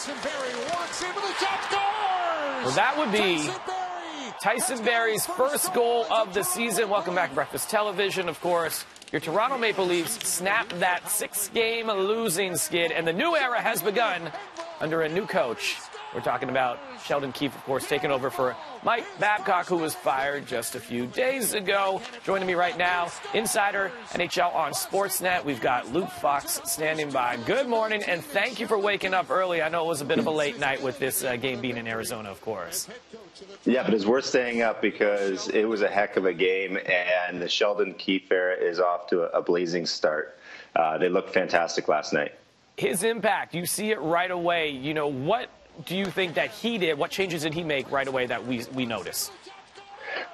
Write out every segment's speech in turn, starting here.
Tyson Barrie walks in with a shot, scores! Well, that would be Tyson Barrie's first goal of the season. Welcome back to Breakfast Television, of course. Your Toronto Maple Leafs snapped that 6-game losing skid, and the new era has begun under a new coach. We're talking about Sheldon Keefe, of course, taking over for Mike Babcock, who was fired just a few days ago. Joining me right now, Insider NHL on Sportsnet. We've got Luke Fox standing by. Good morning, and thank you for waking up early. I know it was a bit of a late night with this game being in Arizona, of course. Yeah, but it's worth staying up because it was a heck of a game, and the Sheldon Keefe era is off to a blazing start. They looked fantastic last night. His impact, you see it right away. You know, what do you think that he did? What changes did he make right away that we notice?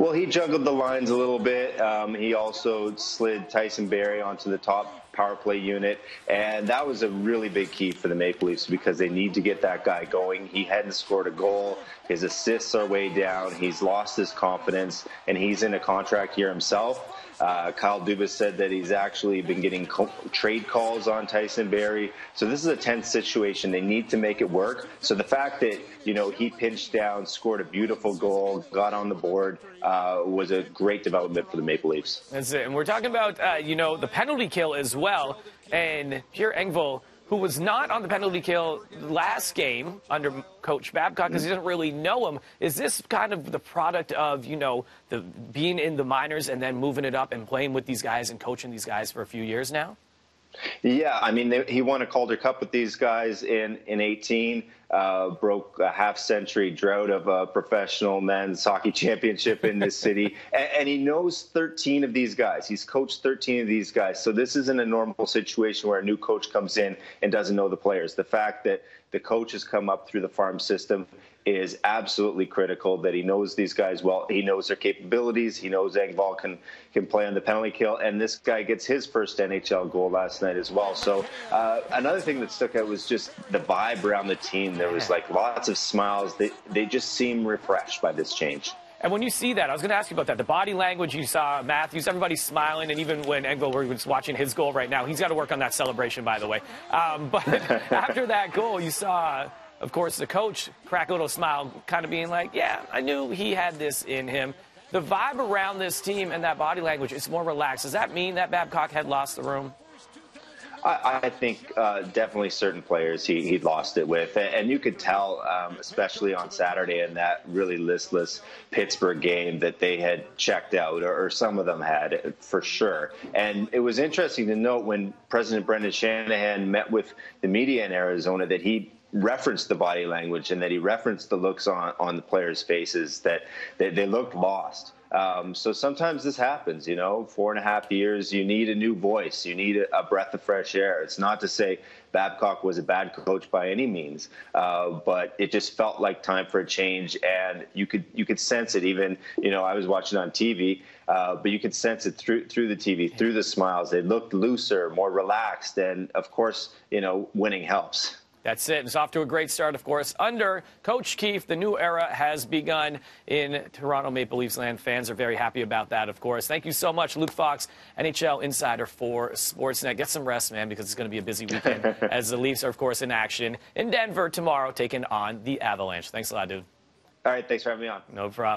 Well, he juggled the lines a little bit. He also slid Tyson Barrie onto the top power play unit, and that was a really big key for the Maple Leafs because they need to get that guy going. He hadn't scored a goal. His assists are way down. He's lost his confidence, and he's in a contract year himself. Kyle Dubas said that he's actually been getting trade calls on Tyson Barrie. So this is a tense situation. They need to make it work. So the fact that, you know, he pinched down, scored a beautiful goal, got on the board, was a great development for the Maple Leafs. That's it. And we're talking about, you know, the penalty kill as well. And Pierre Engvall, who was not on the penalty kill last game under Coach Babcock because he doesn't really know him. Is this kind of the product of, you know, being in the minors and then moving it up and playing with these guys and coaching these guys for a few years now? Yeah, I mean, he won a Calder Cup with these guys in 18, broke a half-century drought of a professional men's hockey championship in this city, and he knows 13 of these guys. He's coached 13 of these guys, so this isn't a normal situation where a new coach comes in and doesn't know the players. The fact that the coach has come up through the farm system is absolutely critical, that he knows these guys well. He knows their capabilities. He knows Engvall can play on the penalty kill, and this guy gets his first NHL goal last night as well. So another thing that stuck out was just the vibe around the team. There was like lots of smiles. They just seem refreshed by this change. And when you see that, I was going to ask you about that. The body language you saw, Matthews, everybody smiling, and even when Engvall was watching his goal right now, he's got to work on that celebration, by the way. But after that goal, you saw, of course, the coach crack a little smile, kind of being like, yeah, I knew he had this in him. The vibe around this team and that body language is more relaxed. Does that mean that Babcock had lost the room? I think definitely certain players he'd lost it with. And you could tell, especially on Saturday in that really listless Pittsburgh game, that they had checked out, or some of them had, for sure. And it was interesting to note when President Brendan Shanahan met with the media in Arizona that he referenced the body language and that he referenced the looks on the players' faces, that they looked lost. So sometimes this happens, you know, 4.5 years, you need a new voice. You need a breath of fresh air. It's not to say Babcock was a bad coach by any means, but it just felt like time for a change. And you could sense it even, you know, I was watching on TV, but you could sense it through the TV, through the smiles. They looked looser, more relaxed. And of course, you know, winning helps. That's it. It's off to a great start, of course. Under Coach Keefe, the new era has begun in Toronto Maple Leafs land. Fans are very happy about that, of course. Thank you so much, Luke Fox, NHL Insider for Sportsnet. Get some rest, man, because it's going to be a busy weekend as the Leafs are, of course, in action in Denver tomorrow, taking on the Avalanche. Thanks a lot, dude. All right. Thanks for having me on. No problem.